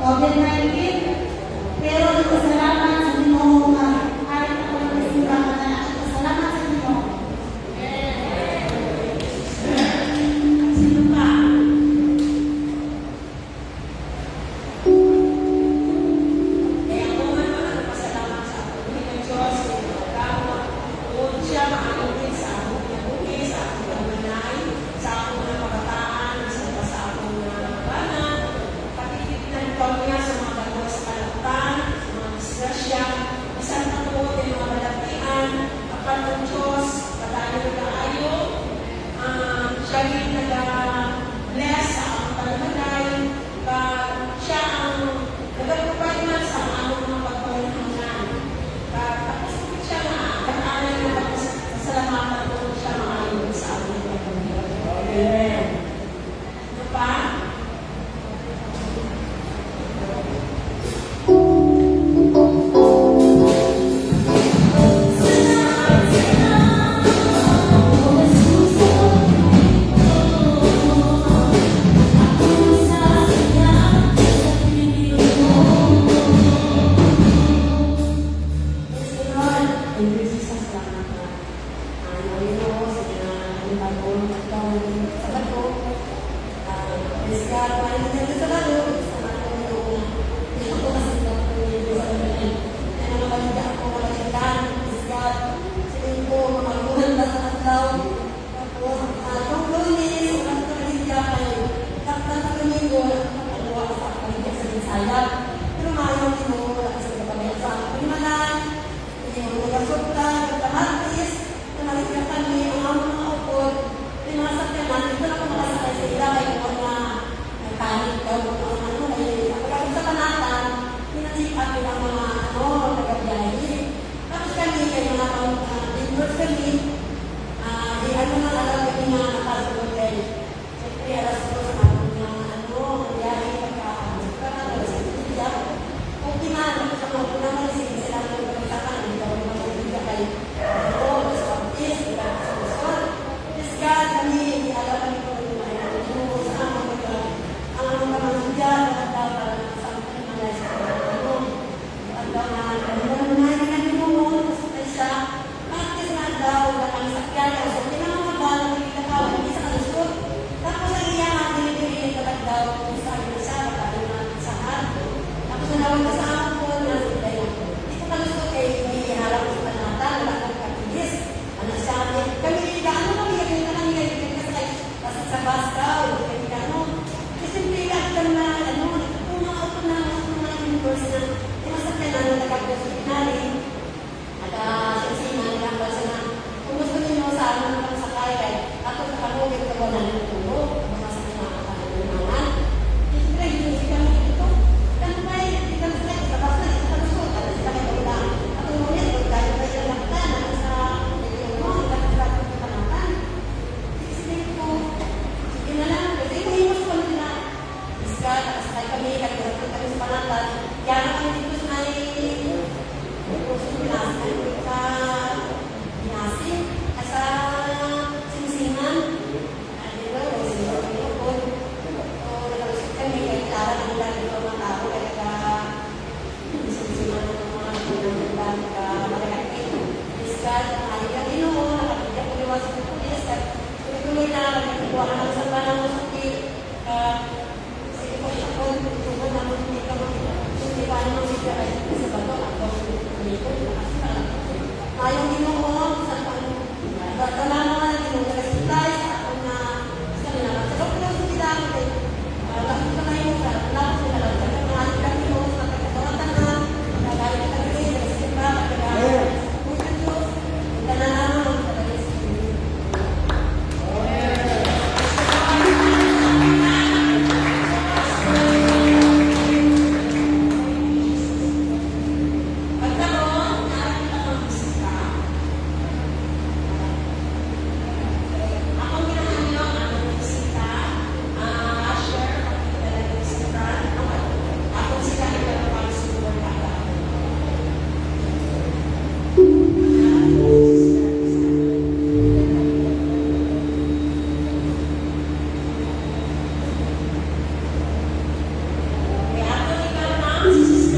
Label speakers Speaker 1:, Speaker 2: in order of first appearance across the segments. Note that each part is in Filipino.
Speaker 1: COVID-19. Pero nagpasalamat sa Ginoo nga kahit ako nagsimbahan na nagpasalamat sa Ginoo. Sino pa? Kaya ako man nagpasalamat sa ako ng Diyos sa pagkawa. Kung siya maaamin sa ako ng buhay, sa ako ng manay, sa ako ng pagkataan, sa ako ng banan, patitignan ko niya sa mga bago sa kalaptan, sa mga disgrasya, isang takot ng mga malatian, kapal ng Diyos, patayo na kaayo, siya rin nag-bless sa akong palamanay, siya ang nagagpapay man sa among mga pagpapalahanan. Tapos siya nga, kataanay na pagpasalamatan ko siya maayon sa among pagpapalahanan. Amen. Ano pa?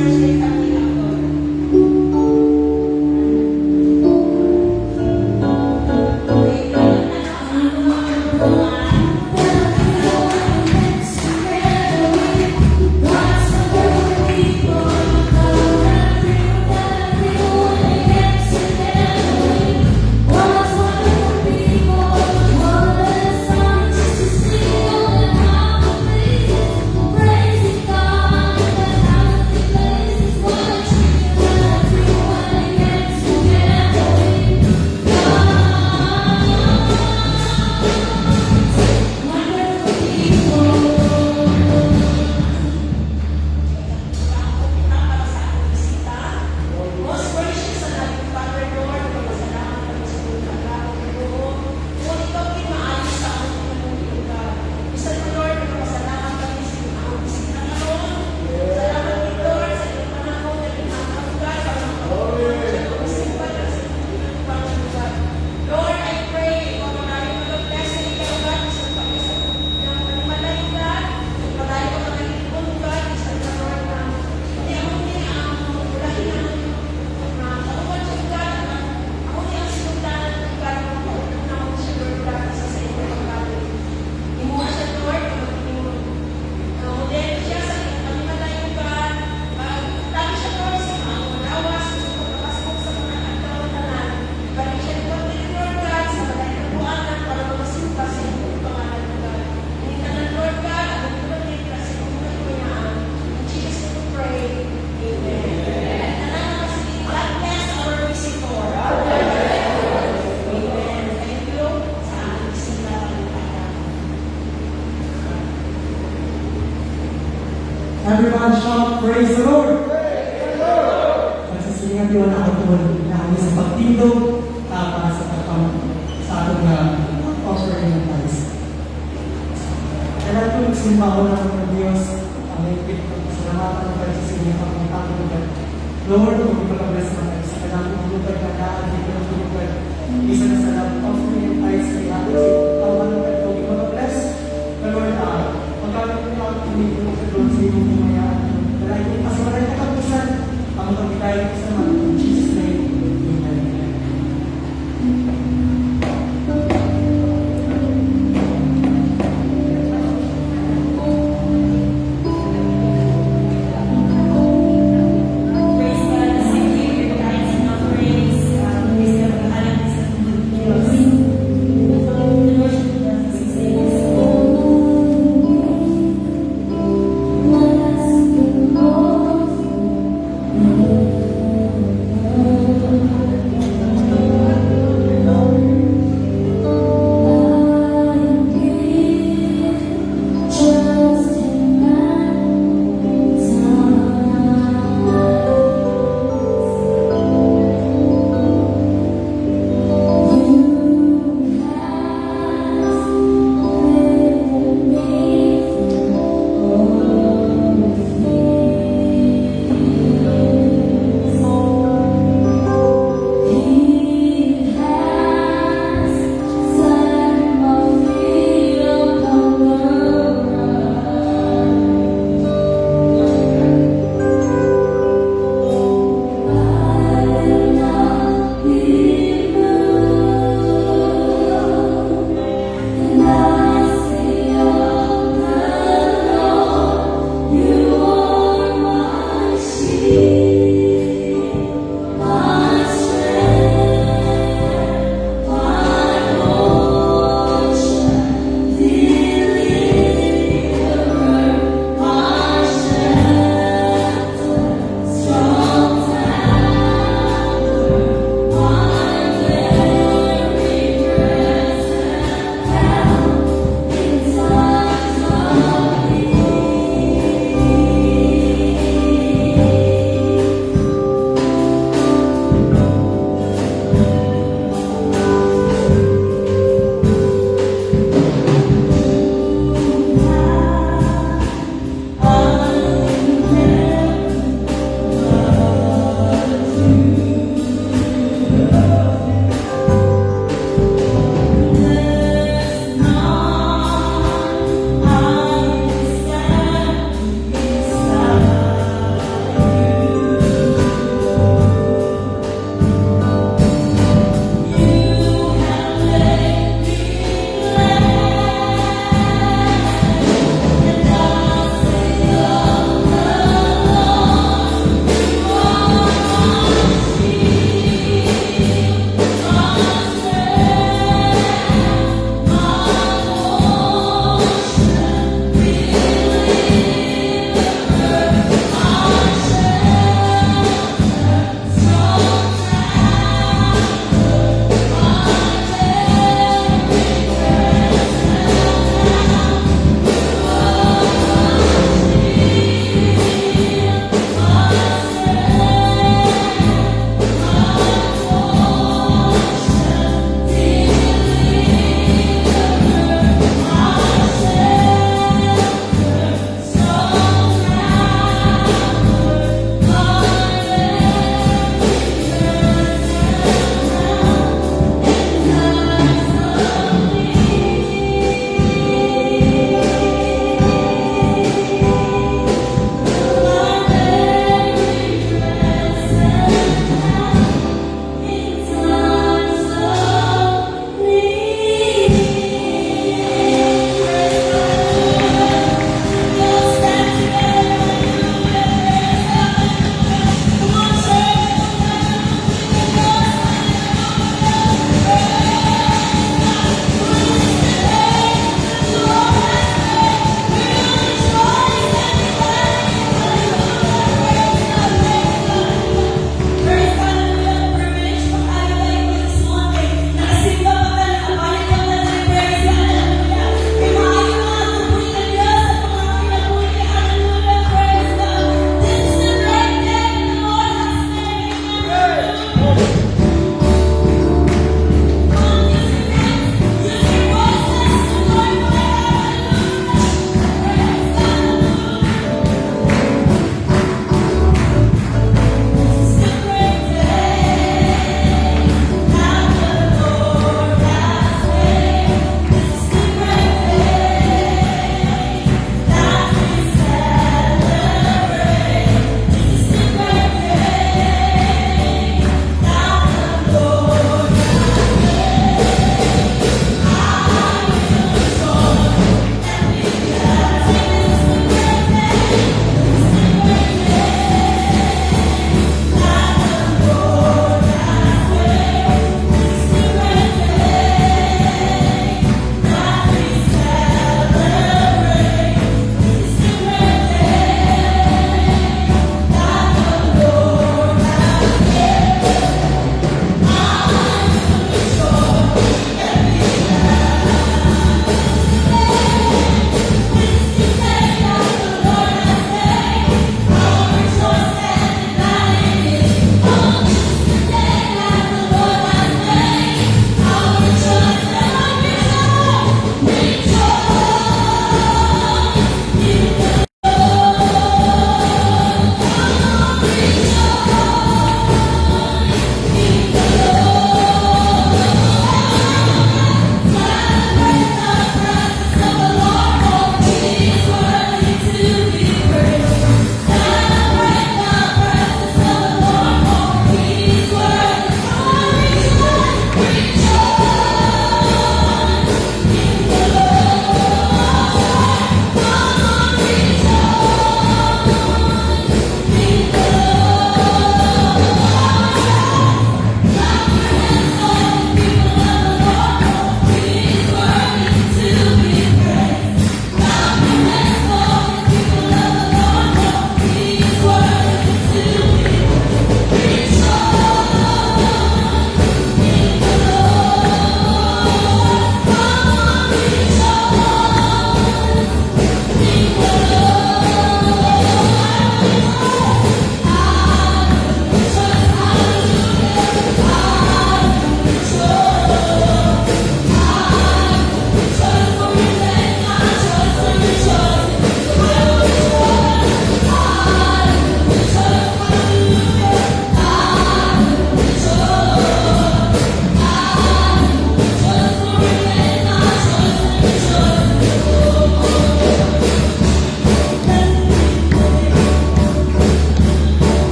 Speaker 1: Shea Camila, Lord. Most gracious and loving Father, Lord, magpasalamat kami sa iyong pagkakas, Lord. Ngunit ikaw din maayos sa aming pinamumuhay, God. Isa po, Lord, magpasalamat kami sa iyong mga bisita ngayon. Salamat din, Lord, sa iyong panahon na pinakalugar para makapagpunan sa iyong simpan at sa iyong pinagpangalugar. Lord, I pray, ikaw magaling mag-bless sa ikaw, God, sa pag-isang ng panimalay, God. Magaling ka mag-ibon, God, sa iyong Lord, na hindi ako din ang ulahin namin
Speaker 2: Everyone shout, praise the Lord! Nagsisingat yun ang ating namin sa pagtindog para sa atong offering ng Christ. Kaya ito nagsimba ko na ng Diyos ang ipit ng pasalamatan ng Christ sa inyong pagkakang lugar. Lord, kung ipag-bless na kayo sa kanyang lugar na naalit ng lugar, isa na sa offering ng Christ sa inyong tawanan ng kayo, ipag-bless. Lord, pagkakang lugar, tumigil sa doon sa iyong pumayaan. Dahil kasi wala yung katapusan, ang pagkitayin ko sa mga in Jesus' name. Amen.
Speaker 1: Praise God, the Savior, guides and offerings. Praise God, ang alam sa Diyos. The worship of the Savior.
Speaker 3: What has been lost?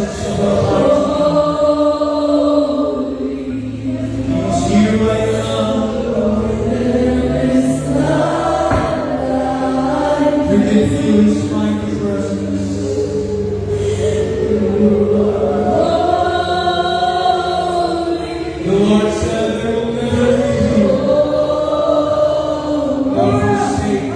Speaker 2: presence of Almighty. He's here right now. You can feel His mighty presence. The Lord said, "I will never leave you nor forsake you."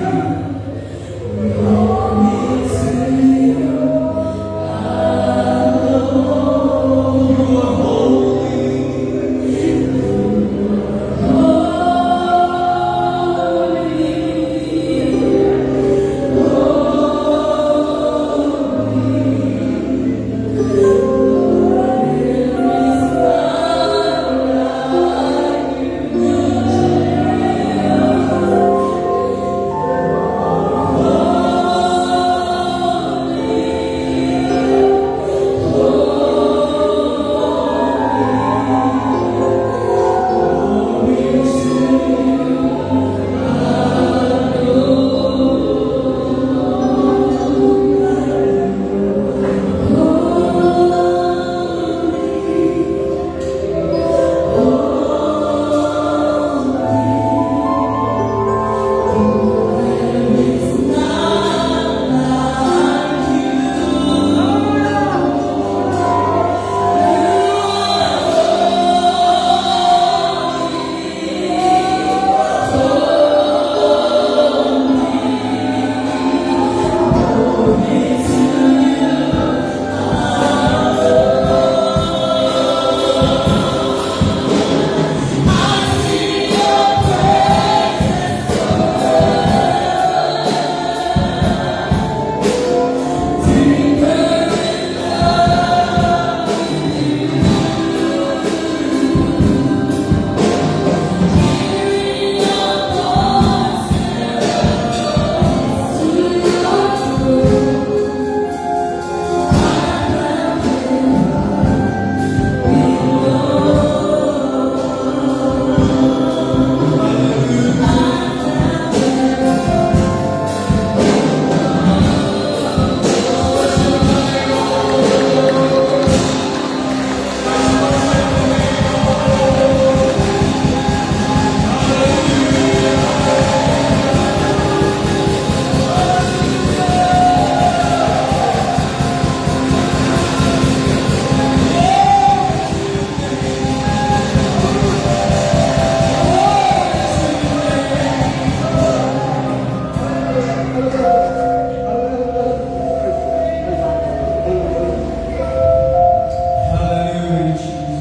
Speaker 2: Hallelujah, Jesus.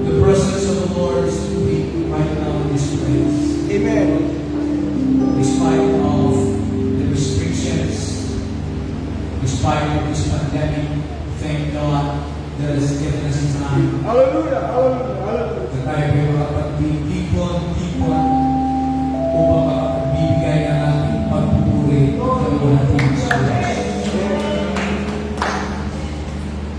Speaker 2: The presence of the Lord is moving right now in this place.
Speaker 3: Amen.
Speaker 2: Despite of the restrictions, despite of this pandemic, thank God that has given us time
Speaker 3: Hallelujah. Hallelujah. Hallelujah.
Speaker 2: na tayo ay makapagbibigay upang makapagbibigay ng ating pagpupuri sa mga ating Diyos.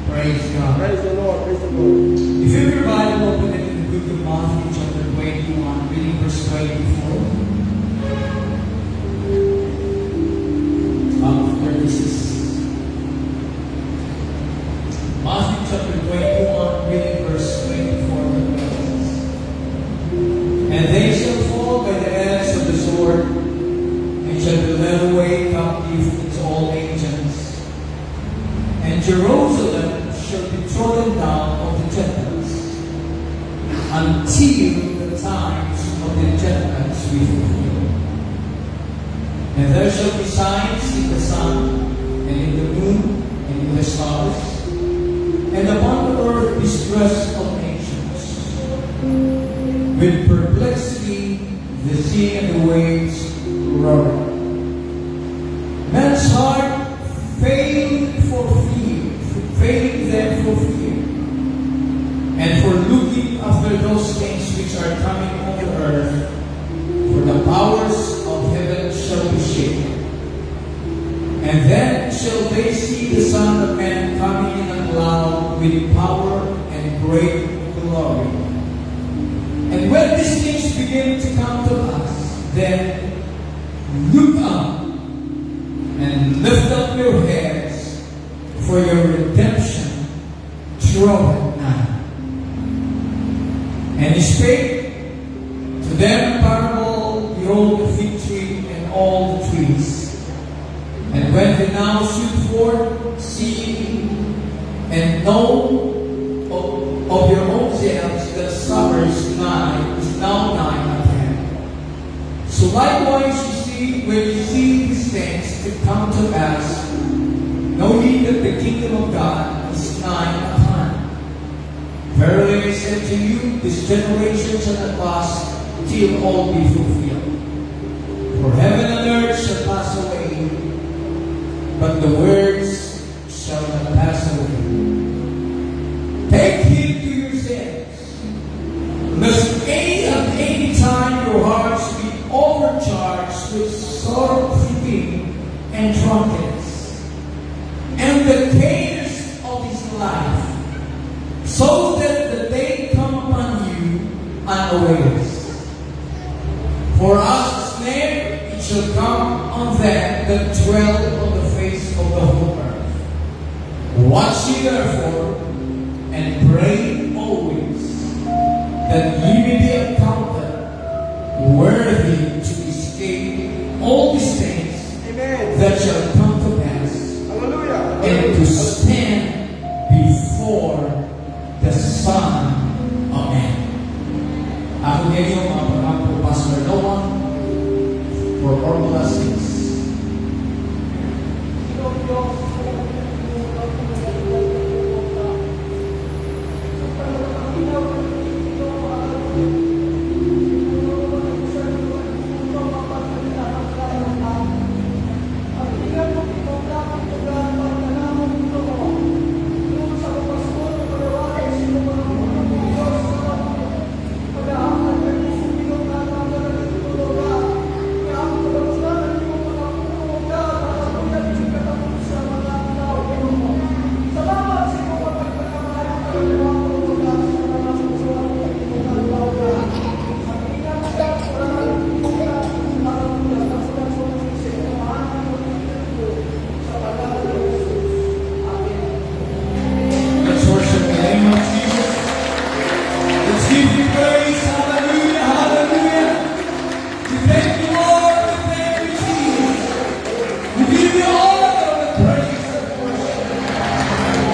Speaker 2: Praise God.
Speaker 3: Praise the Lord. Praise the Lord.
Speaker 2: If you have your Bible, open it in the book of Matthew, chapter 21, reading verse 24 up to 36. Matthew chapter 21, reading verse 24 to 26. And they shall fall by the edge of the sword, and shall be led away captive into all nations. And Jerusalem shall be trodden down of the Gentiles, until the times of the Gentiles be fulfilled. And there shall be signs in the sun, and in the moon, and in the stars, and upon the earth distress of nations, with perplexity, the sea and the waves roaring. Men's heart failing them for fear, and for looking after those things which are coming on the earth, for the powers of heaven shall be shaken. And then shall they see the Son of Man coming in a cloud with power and great glory. And when these things begin to come to us, then look up and lift up
Speaker 4: for your redemption draweth nigh. And he spake to them a parable, behold the fig tree and all the trees. And when they now shoot forth, see and know of your own selves that summer is now nigh at hand. So likewise you see, when you see these things to come to pass, know ye that the kingdom of God is nigh at hand. Verily I say to you, this generation shall not pass till all be fulfilled. For heaven and earth shall pass away, but the words shall not pass away. Take heed to yourselves, lest at any time your hearts be overcharged with sorrow, weeping, and drunkenness, and the cares of this life, so that the day come upon you unawares. For as a snare it shall come on them that dwell on the face of the whole earth. Watch ye therefore, and pray always, that ye may be accounted worthy to escape all these things
Speaker 3: Amen.
Speaker 4: that shall come to pass,
Speaker 3: Hallelujah.
Speaker 4: and to stand before the Son of Man. Ako din yung mga pangako Pastor Noah for all blessings. Let's worship the name of Jesus. Let's give you praise. Hallelujah, hallelujah. We thank you, Lord. We thank you, Jesus. We give you all of the praise and worship.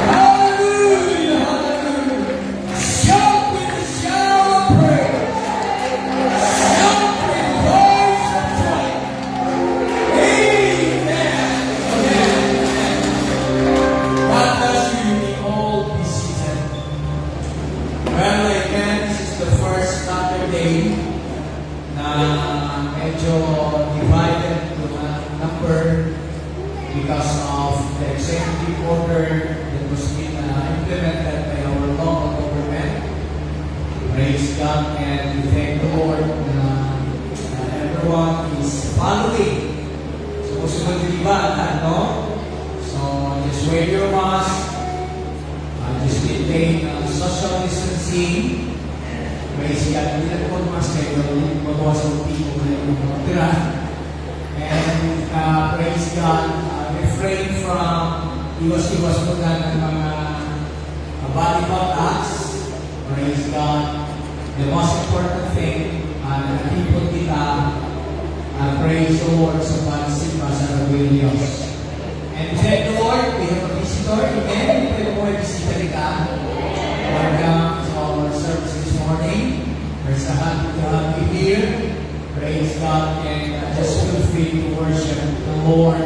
Speaker 4: Hallelujah, hallelujah. Shout with the shout of praise. Shout with the voice of triumph. Amen. Amen. God bless you. You may all be seated. Well, again, this is the first Saturday na medyo divided to a number because of the executive order that was being implemented by our local government. Praise God, and we thank the Lord na everyone is following. So, susunod yung iba, no? So, just wear your mask. Just maintain social distancing. Praise God. Hindi na po mask kayo. Magbawas ang tipo na yung mga tira. And praise God. Refrain from iwas-iwas po na ng mga body contacts. Praise God. The most important thing, natipon kita, praise the Lord sa pagsimba sa Ragwil Diyos. And thank the Lord, we have a visitor. Amen. Pwede po may bisita ka. Welcome to our service this morning. We're so happy to have you here. Praise God. And just feel free to worship the Lord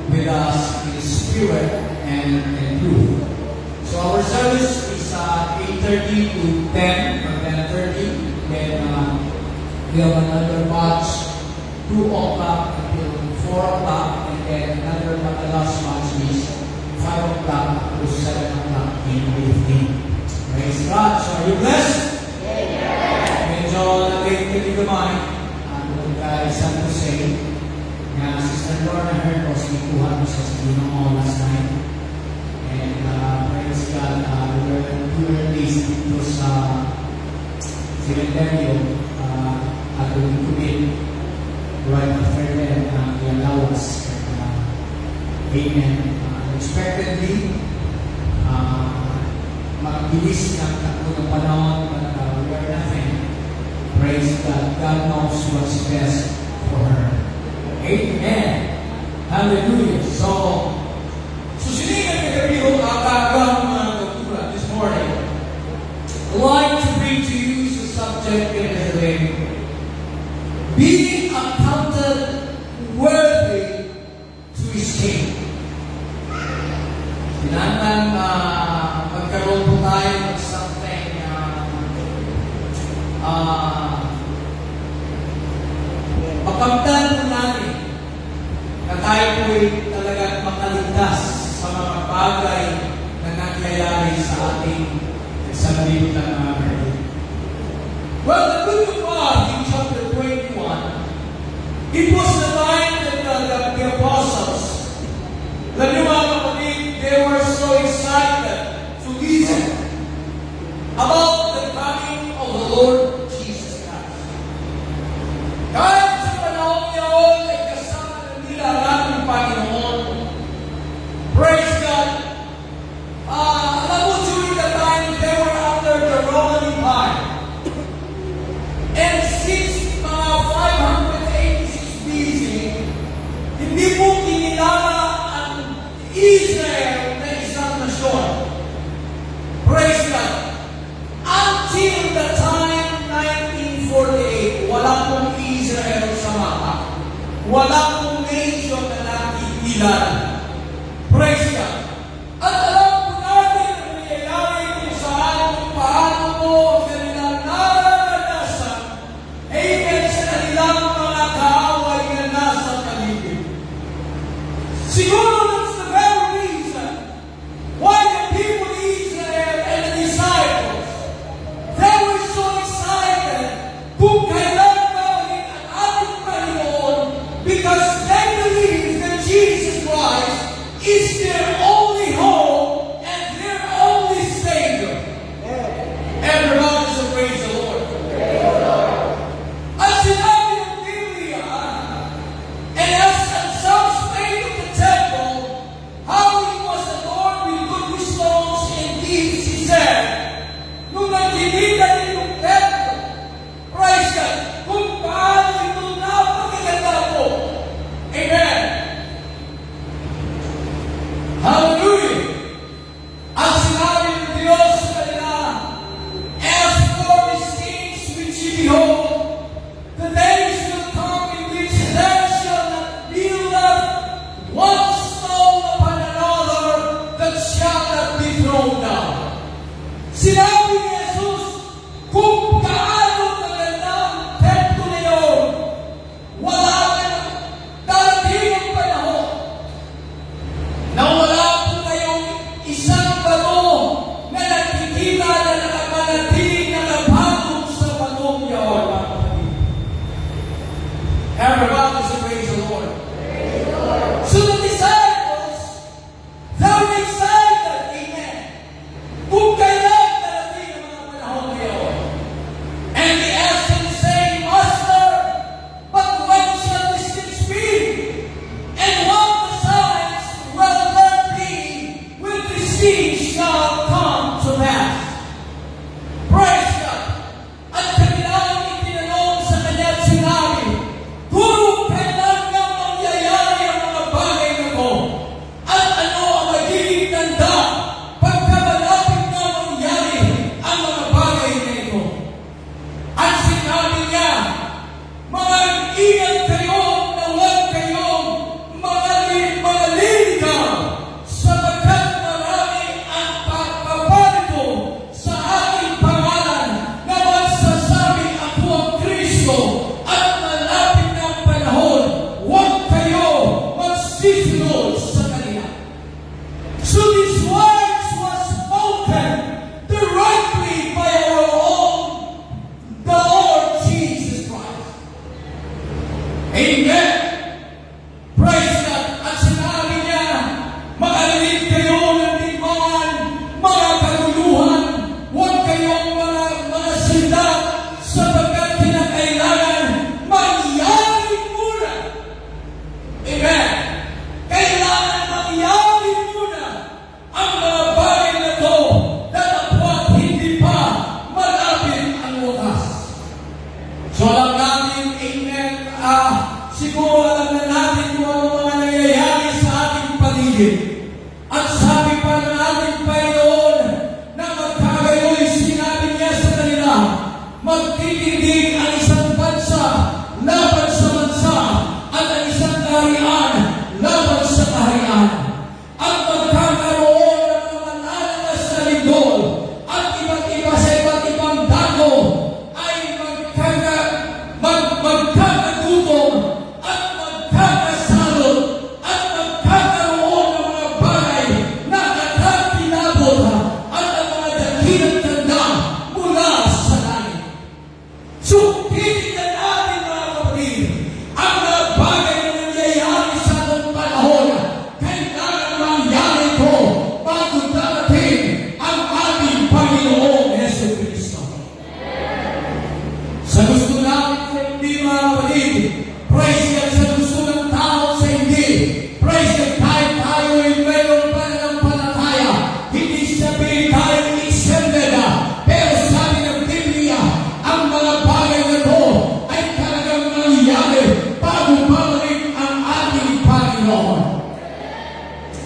Speaker 4: with us in spirit and in truth. So our service is 8:30 to 10 or 10:30. Then we have another batch 2 o'clock until 4 o'clock. And then another last batch is 5 o'clock to 7 o'clock in the evening. Praise God. So are you blessed? Medyo nag-take naman ang isang to say na Sister Lorna Hercos ikuha mo sa Ginoo last night. And praise God, we were released dito sa cemetery at we commit right after that ang Yalawas. Amen. unexpectedly. Magbilis ng takbo ng panahon, but we are nothing. Praise God. God knows what's best for her. Amen. Hallelujah. So, susunod na kagabi agagang mga kultura this morning. I'd like to bring to you the subject today. Being accounted worthy to His King. Tinanang magkaroon po tayo ng something makamtan po natin na tayo po ay talagang makaligtas sa mga bagay na nangyayari sa ating sanlibutan na mga. Well, the book of God in chapter 21, it was the time that the apostles, alam niyo mga kapatid, they were so excited to listen about the coming of the Lord Jesus Christ. Kahit sa panahon niyon ay kasama na nila ang ating Panginoon. Praise God! Alam mo, during the time, they were under the Roman Empire. And since mga 586 BC, hindi po kinilala ang Israel na isang nasyon. Praise God! Until the time 1948, wala pong Israel sa mapa. Wala pong nation na nakikilala. Praise God! At alam po natin ang nangyayari kung saan, kung paano mo ang kanilang naranasan, amen, sa kanilang mga kaaway na nasa paligid. Siguro that's the very reason why the people of Israel and the disciples, they were so excited kung kailan babalik ang ating Panginoon, because they believe that Jesus Christ is their only hope and their only Savior. Everybody should praise the Lord. At sinabi ng Biblia, and as some spake of the temple, how he was adorned with goodly stones and gifts, he said, nung nagkilitan itong templo, praise God, kung paano ito napakaganda po. Amen. Hallelujah.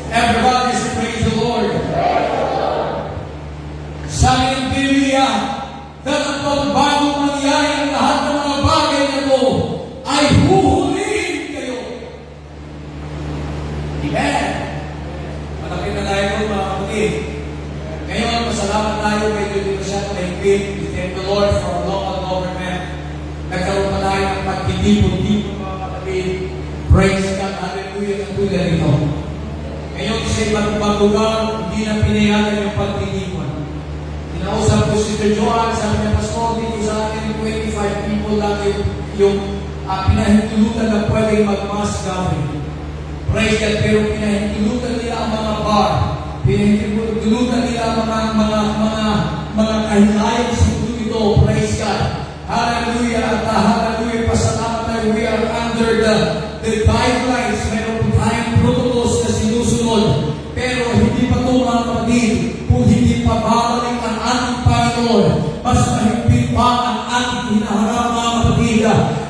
Speaker 4: Everybody say praise the Lord. Sabi ng Biblia, na kapag bago mangyari ang lahat ng mga bagay na ito, ay huhulihin kayo. Amen. Malapit na tayo mga kapatid. Ngayon, pasalamat tayo kay Diyos siya na mahigpit. We thank the Lord for our local government. Nagkaroon pa tayo ng pagtitipon-tipon mga kapatid. Praise God. Hallelujah. Ang tulad nito. Ngayon, sa ibang lugar, hindi na pinayagan yung pagtitipon. Kinausap ko si Sir Johan, sabi niya, Pastor, dito sa akin, 25 people lang yung pinahintulutan na pwedeng mag-mass gathering. Praise God, pero pinahintulutan nila ang mga bar. Pinahintulutan nila ang mga kahilayan sa mundo ito. Praise God. Hallelujah. At hallelujah. Pasalamat tayo. We are under the guidelines. Meron po tayong protocols na sinusunod. Pero hindi pa ito mga kapatid. Kung hindi pa babalik ang ating Panginoon, mas mahigpit pa ang ating hinaharap mga kapatid.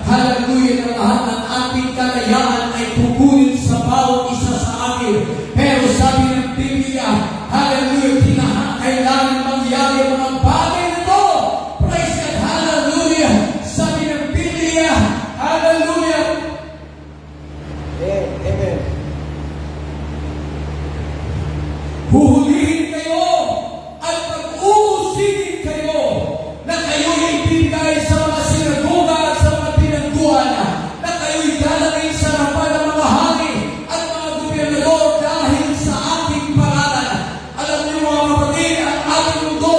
Speaker 4: Hallelujah. Na lahat ng ating kalayaan ay kukunin sa bawat isa sa atin. Pero sabi ng Biblia, hallelujah, kailangan mangyari ang mga bagay na ito. Praise God, hallelujah. Sabi ng Biblia, hallelujah.
Speaker 3: Amen.
Speaker 4: Huhulihin kayo at pag-uusigin kayo na kayo'y ibigay sa mga sinagoga at sa mga pinagkuhan na kayo'y dalangin sa harapan ng mga hari at mga gobernador dahil sa ating pangalan. Alam niyo mga kapatid, ang ating mundo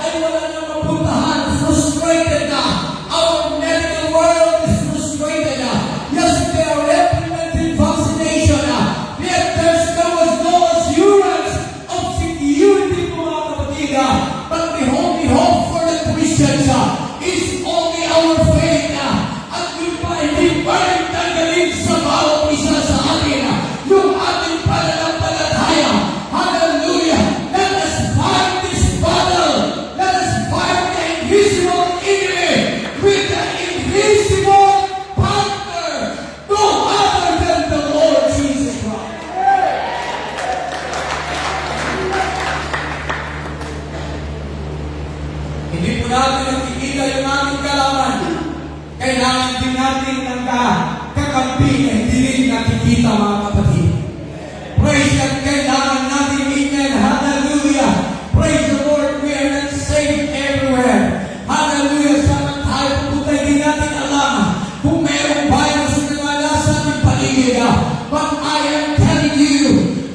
Speaker 4: ay wala nang mapuntahan. Frustrated na. Our medical world is frustrated na. Yes, they are implementing vaccination na. Yet there was no assurance of security mga kapatid. But the only hope for the Christians is only our faith. At yung pa hindi pwedeng tanggalin sa bawat isa sa atin yung ating pananampalataya. Hallelujah! Let us fight this battle. Let us fight the invisible enemy with the invisible partner, no other than the Lord Jesus Christ. Hindi po natin nakikita yung ating kalaban. Kailangan din natin ng kakampi na hindi rin nakikita mga kapatid. Praise God, kailangan natin inyan. Hallelujah. Praise the Lord, we are not safe everywhere. Hallelujah. Sama tayo pupunta, hindi natin alam kung mayroong virus na wala sa ating paligid. But I am telling you,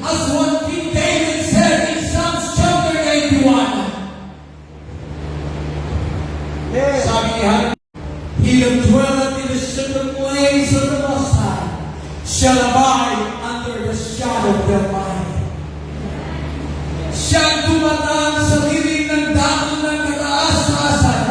Speaker 4: as one King David said in Psalms chapter 81, sabi niya, he that dwelleth in the secret place of the Most High shall abide under the shadow of the Almighty. Siyang tumataan sa lilim ng dako ng kataas-taasan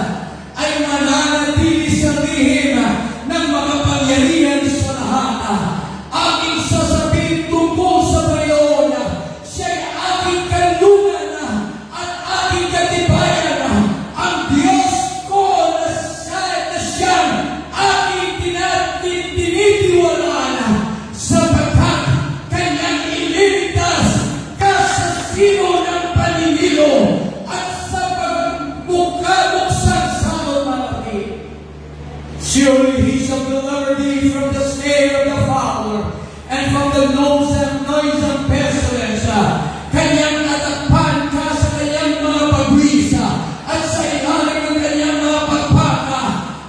Speaker 4: ay mananatili sa lihim ng makapangyarihan sa lahat. Aking sasabihin tungkol sa Panginoon, siya'y aking kanlungan at aking katibayan. Ang Diyos ko na siyang aking tinitiwalaan sapagkat kanyang ililigtas ka sa sino ng paninilo at sa pagbukabuksang sa malaki. Surely he shall deliver thee from the snare of the fowler and from the noisome pestilence. Kanyang natakpan ka sa kanyang mga pagwisa at sa ilalim ng kanyang mga pagpaka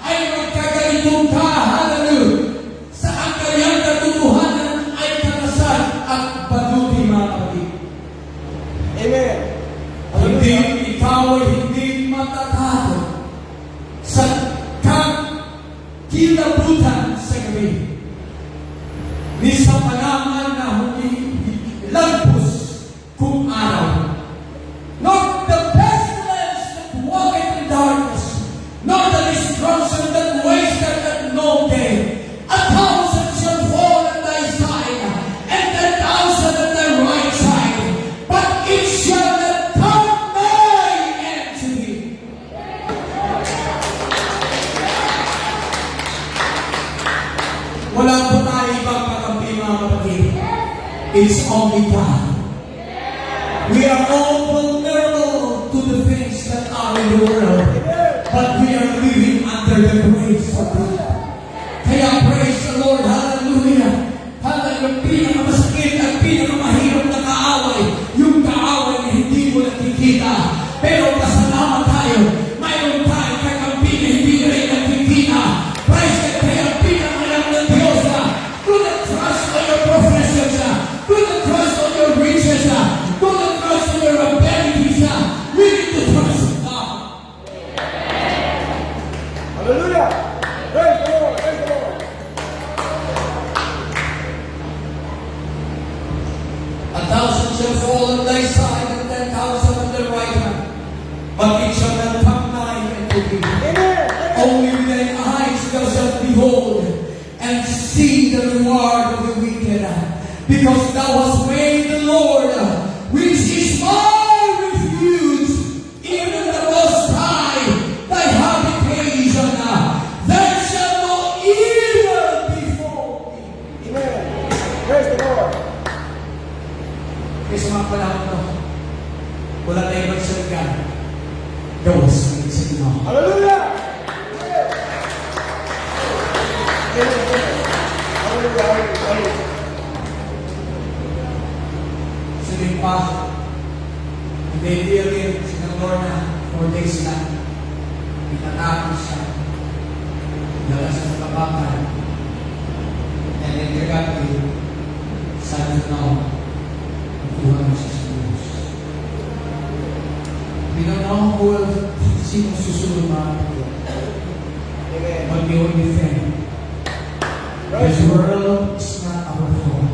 Speaker 4: ay magkagalitong ka. Hallelujah. Sa ang kanyang katotohanan ay katasan at baduti mga kapatid.
Speaker 3: Amen.
Speaker 4: Hindi ikaw ay hindi matatakot sa kilabutan sa gabi. Ni sa panaman na We are all vulnerable to the things that are in the world. But we are living under the grace of God. Kaya praise the Lord. Hallelujah. Hallelujah. Pinakamasakit at pinakamahirap na kaaway. Yung kaaway na hindi mo nakikita. Pero pasalamat tayo. Mayroon tayong kakampi na hindi rin nakikita. Praise God. Kaya pinakalang ng Diyos na do not trust on your professions. Do not trust on your riches. Do not trust on your abilities. We need to trust God.
Speaker 3: Hallelujah. Praise the Lord. Praise the Lord.
Speaker 4: 1,000 shall fall on thy side, and 10,000 on the right hand, but it shall not come nigh unto thee.
Speaker 3: Amen.
Speaker 4: Only with thine eyes thou shalt behold, and see the reward of the wicked, because thou hast made the Lord, which is my refuge, even the Most High, thy habitation. There shall no evil befall thee.
Speaker 3: Amen. Praise the Lord.
Speaker 4: Kaya sa mga panahon to, wala na ibang salita. Diyos ang sa inyo.
Speaker 3: Hallelujah. Amen. Hallelujah. Hallelujah.
Speaker 4: Sabihin pa, hindi rin si Lorna 4 days lang. Pinatapos siya. Dala sa kabakan. And then they got me. Sabi na kuha mo siya sa Diyos. We don't know who will sino susunod mga kapatid.
Speaker 3: Amen.
Speaker 4: But the only thing, this world is not our home.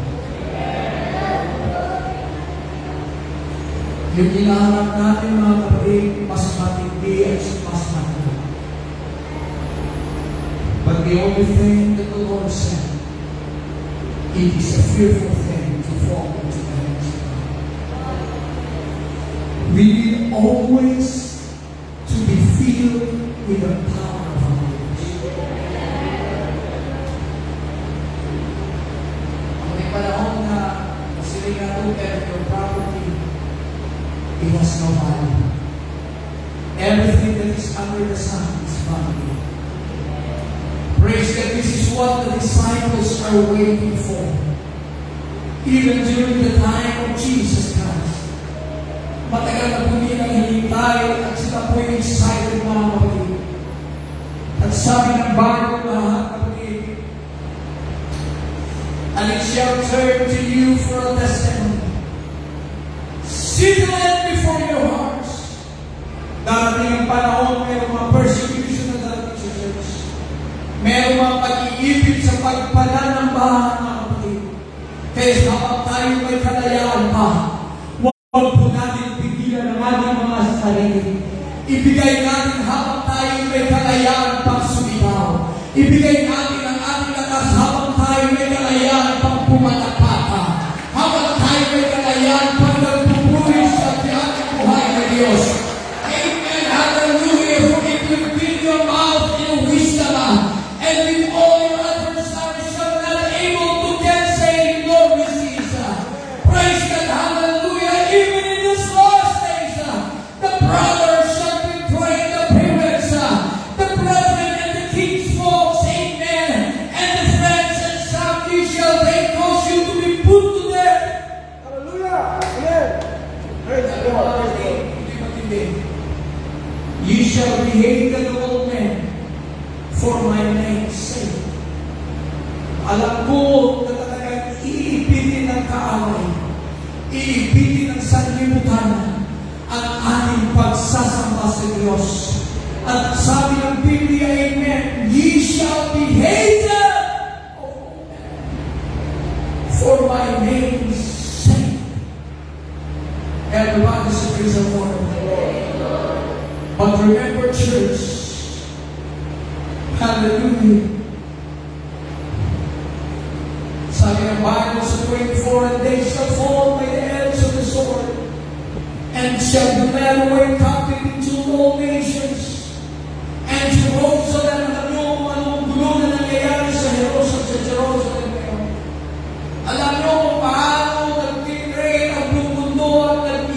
Speaker 4: Yung hinahanap natin mga kapatid, mas matindi at mas matindi. But the only thing that the Lord said, it is a fearful thing to fall into the hands of God. We need always to be filled with the power of our Lord. Ang may panahon na sila nga your property, it has no value. Everything that is under the sun is value. Praise God, this is what the disciples are waiting for. Even during the time of Jesus Christ. Matagal na po nilang hinintay at sila po yung excited mga kapatid. At sabi ng Bible mga kapatid, and it shall turn to you for a testimony. Settle it before your hearts. Darating ang panahon, mayroong mga persecution na darating sa church. Mayroong mga pag-iipit sa pagpala ng bahan mga kapatid. Kaya kapag tayo may kalayaan pa, huwag po natin pigilan ang ating mga sarili. Ibigay natin habang tayo may kalayaan pang sumigaw. Ibigay natin ang ating lakas habang tayo may kalayaan pang pumatapata. Habang tayo may kalayaan pang nagpupuri sa ating buhay ng Diyos. Amen. Hallelujah. For it will fill your mouth in wisdom. And with all your adversaries shall not able to gainsay nor resist. Praise God. Hallelujah. Even in this last days, the brothers shall betray the parents, the brethren and the king's folks. Amen. And the friends and family shall they cause you to be put to death.
Speaker 3: Hallelujah. Amen. Praise the Lord. Praise the Lord.
Speaker 4: Ye shall be hated of all men for my name's sake. Alam ko na talagang iipitin ng kaaway, iipitin ng sanlibutan ang ating pagsasamba sa Diyos. At sabi ng Biblia, amen, ye shall be hated of all men for my name's sake. Everybody say praise the Lord. But remember, church, hallelujah. Sabi ng Bible sa 24, and they shall fall by the edge of the sword, and shall be led away captive into all nations. And Jerusalem, alam niyo kung anong gulo na nangyayari sa Jerusalem ngayon. Alam niyo kung paano nag-train ang buong mundo at nag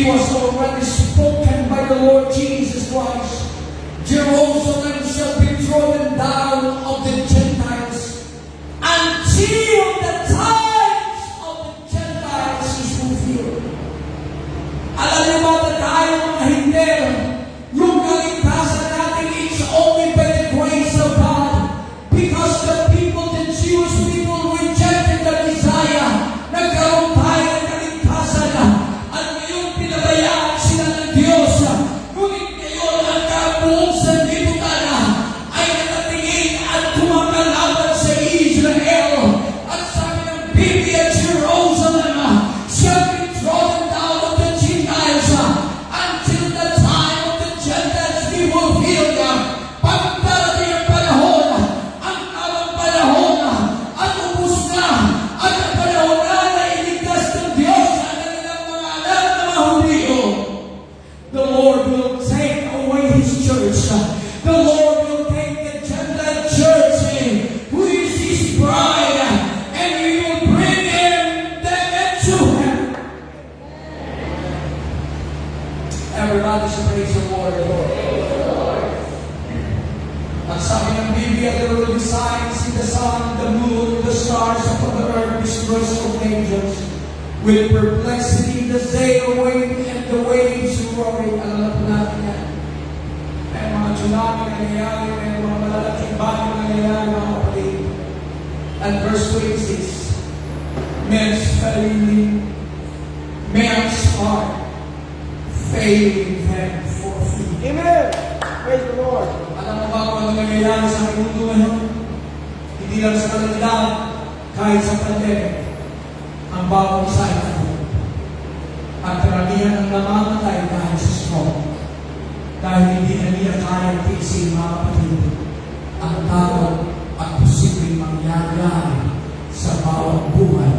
Speaker 4: It was already spoken by the Lord Jesus Christ. Jerusalem shall be trodden down of the Gentiles until the times of the Gentiles is fulfilled. Alam niyo ba na tayo mga hindi, yung kaligtasan natin is only by the grace of God, because the people, the Jewish people, rejected the Messiah. Nagkaroon tayo ng kaligtasan at ngayon pinabayaan sila ng Diyos. Ngunit ngayon ang kabuong sanlibutan ay nakatingin at kumakalaban sa Israel. At sabi ng Biblia, Jerusalem shall be trodden down of the Gentiles until the time of the Gentiles be fulfilled. Pag darating ang panahon, ang tamang panahon, at ubus na, at ang panahon na iligtas ng Diyos ang kanilang mga anak na mga Hudyo, the Lord will take away His church. The Lord will take the Gentile church, who is His bride, and He will bring them into Him. Everybody should praise the Lord. At sabi ng Biblia, there will be signs in the sun, the moon, the stars upon the earth, destroys of angels, with perplexity, the sail wave, and the waves roaring. Alam po natin yan. May mga tsunami na nangyayari, may mga malalaking bagyo na nangyayari, mga kapatid. And verse 26, men's heart failing them for fear.
Speaker 3: Amen. Praise the Lord.
Speaker 4: Alam mo ba kung ano nangyayari sa aking mundo ngayon? Hindi lang sa kalandaw, kahit sa pandemic, ang bawang isa ay takot. At karamihan ang namamatay dahil sa stroke. Dahil hindi na niya kaya tiisin, mga kapatid, ang takot at posibleng mangyayari sa bawang buhay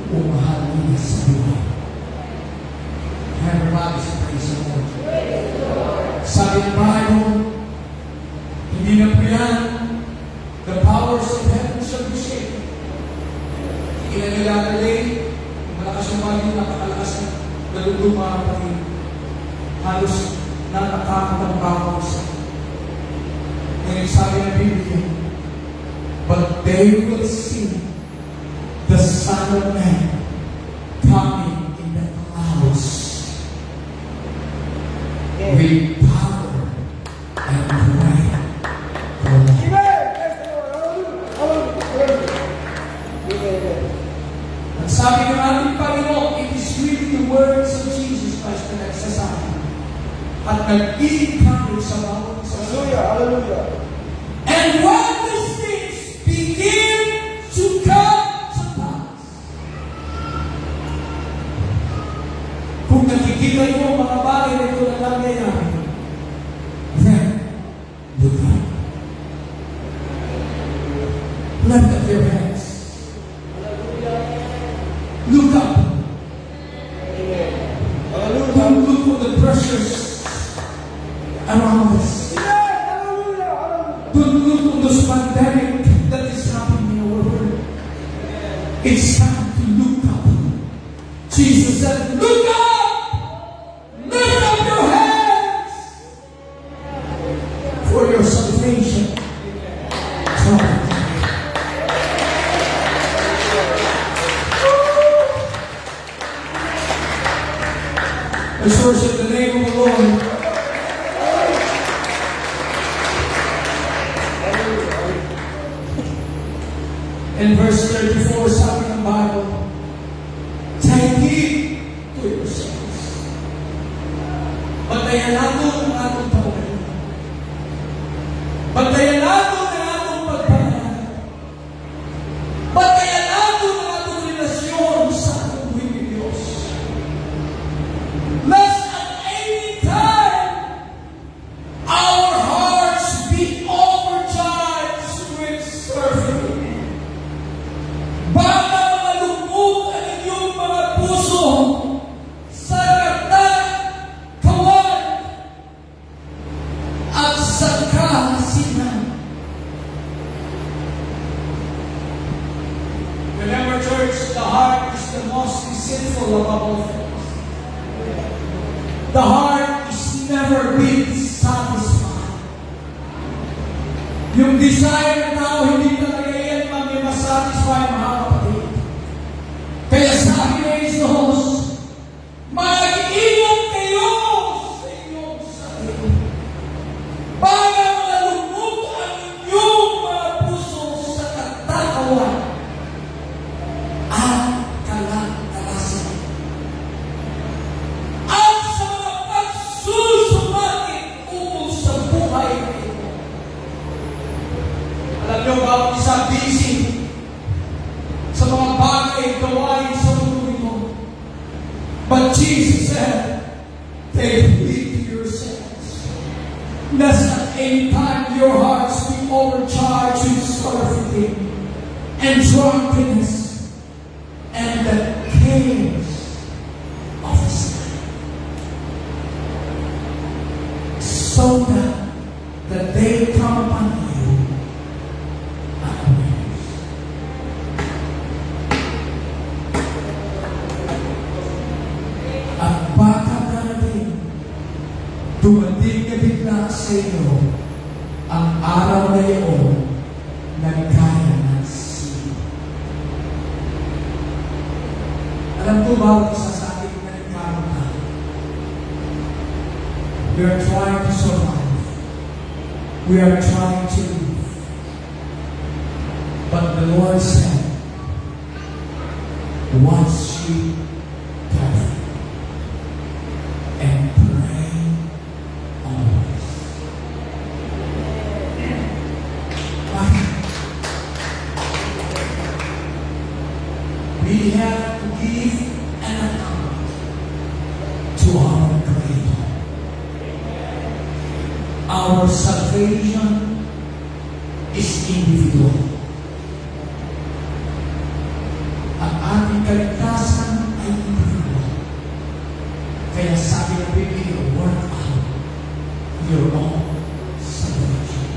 Speaker 4: o mahal niya sa buhay. Everybody say praise the Lord. Sabi ng Bible, hindi na po yan, the powers of heaven shall be shaken. Ilan nila today, malakas yung bagay, napakalakas na nalulong mga kapatid. Halos natakakot ang powers. Ngayon sabi ng Biblia, but they will see the Son of Man coming in the clouds with power and might.
Speaker 3: Amen. Praise the Lord. Hallelujah. Hallelujah. Amen.
Speaker 4: At sabi ng ating Panginoon, it is really the words of Jesus Christ na nagsasabi at nag-i-encourage sa bawat isa.
Speaker 3: Hallelujah. Hallelujah.
Speaker 4: And when these things begin to come to pass, kung nakikita niyo ang mga bagay na ito na nangyayari, then look up. Lift up your hands. Look up.
Speaker 3: Hallelujah.
Speaker 4: Don't look for the pressures around us.
Speaker 3: Amen. Hallelujah. Hallelujah.
Speaker 4: Don't look on this pandemic that is happening in our world. It's time to look up. Jesus said, look up! Lift up your hands! For your salvation. Let's worship the name of the Lord. In verse 34, sabi ng Bible, take heed to yourselves. Bantayan natin ang atong tawagan. Bantayan natin ang atong pagpapalala. Bantayan natin ang atong relasyon sa atong buhay ng Diyos. Lest at any time our hearts be overcharged with serving. Baka malungkot ang inyong mga puso sa katawan at sa kahasinan. Remember, church, the heart is the most deceitful of all things. the heart is never been satisfied. Yung desire ng tao, hindi talaga yan masatisfy, mga kapatid. Kaya sabi ni Jesus, mag-ingat kayo sa inyong sarili. Para malumog ang inyong mga puso sa katakawan at kalakasan. At sa mga pagsusumakit ukol sa buhay na ito. Alam niyo, bawat isa busy sa mga bagay gawain sa mundo ito. But Jesus said, take heed to yourselves, lest at any time your hearts be overcharged with surfeiting and drunkenness and the cares of this life. So that the day come upon you unawares. At baka darating, dumating na bigla sa inyo ang araw na iyon na kaya ng sino. Alam ko bawat isa sa ating nagkaroon. We are trying to survive. We are trying to live. But the Lord said, once you die and pray always. We have to give an account to our Creator. Our salvation is individual. Ang ating kaligtasan ay individual. Kaya sabi ng Biblia, work out your own salvation.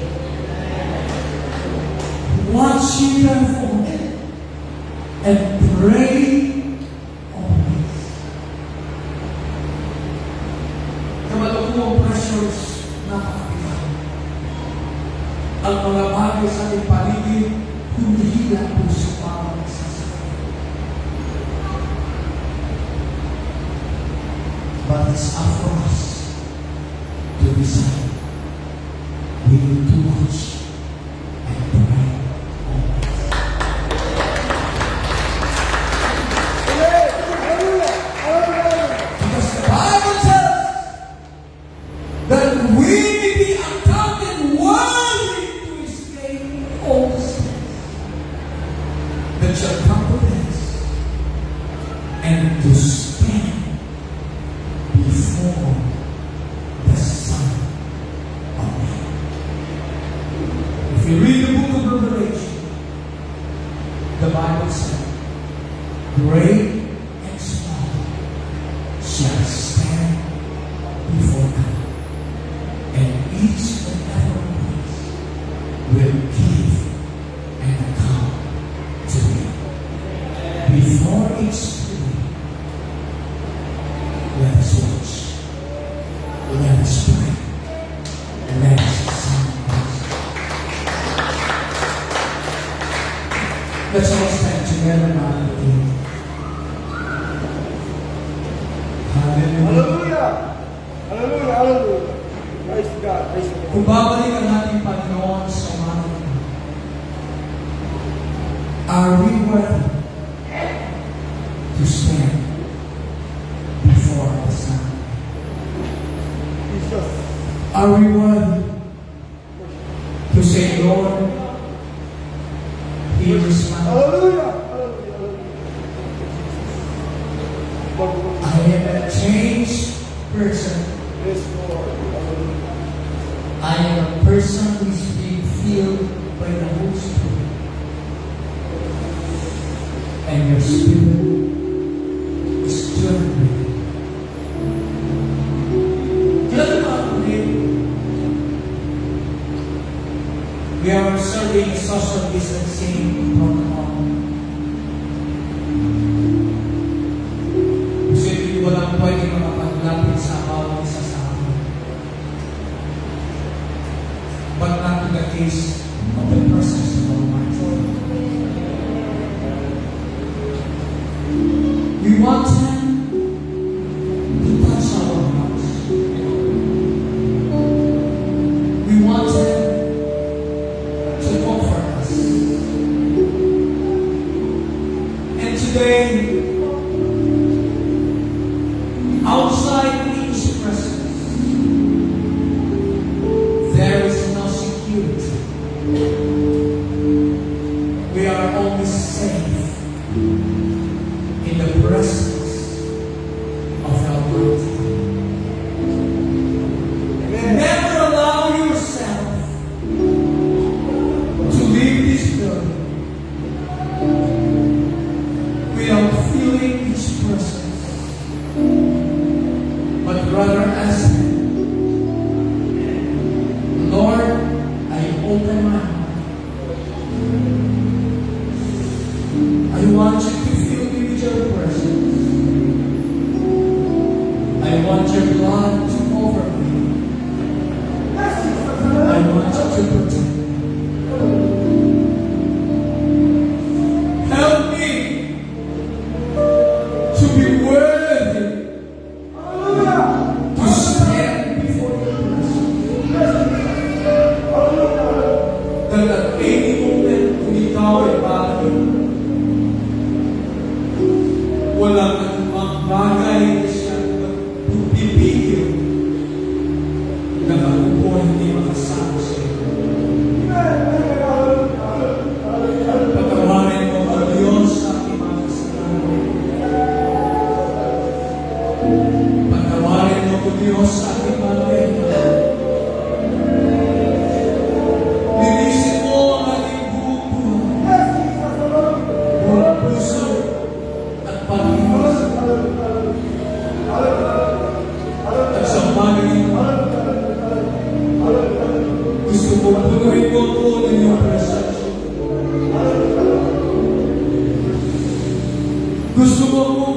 Speaker 4: Watch ye therefore and pray always. Kamalukong pressures na kapitan. Ang mga bagay sa ating paligid, hindi lang po sa parang sasakit. But it's up for us to decide. We need to watch and pray always.
Speaker 3: Hallelujah! Hallelujah!
Speaker 4: Because the Bible says that we may be accounted worthy to escape all sins that shall come to us and to stand before the Son of Man. If you read the book of Revelation, the Bible says, great and small shall stand before God, and each and every one will give an account to Him. Before each spirit, let us watch, let us pray, let us examine ourselves. Let's all stand together now. Hallelujah.
Speaker 3: Hallelujah! Hallelujah! Hallelujah! Praise God! Praise God!
Speaker 4: Kung babalik ang ating Panginoon sa umaga ito, are we worthy to stand before the Son?
Speaker 3: Jesus!
Speaker 4: Are we worthy to say, Lord, here is my life.
Speaker 3: Hallelujah! Hallelujah! Hallelujah!
Speaker 4: I am a changed person.
Speaker 3: Yes, Lord! Hallelujah!
Speaker 4: I am a person who is being filled by the Holy Spirit. And your Spirit is stirring me. We are observing a social distancing protocol. Kasi walang pwede makapaglapit sa bawat want Him to touch our hearts. We want Him to comfort us. And today, outside His presence, there is no security. We are always safe in the presence of Almighty. Never allow yourself to leave this building without feeling His presence, but rather ask Him, Lord, I open my heart. I want you to fill me with your presence. I want your blood to cover me. I want you to protect me. Help me to be worthy to stand before your presence. That at any moment, kung ikaw ay bagay, walang anumang bagay na siya pipigil na ako po hindi makasama sa iyo. Patawarin mo ang Diyos sa aking mga kasalanan. Patawarin mo ang Diyos sa aking mga pena. Linisin mo ang aking buong puso at pag-ibig. At sa umagang ito, gusto ko punuin mo po ng iyong presensya. Gusto mo po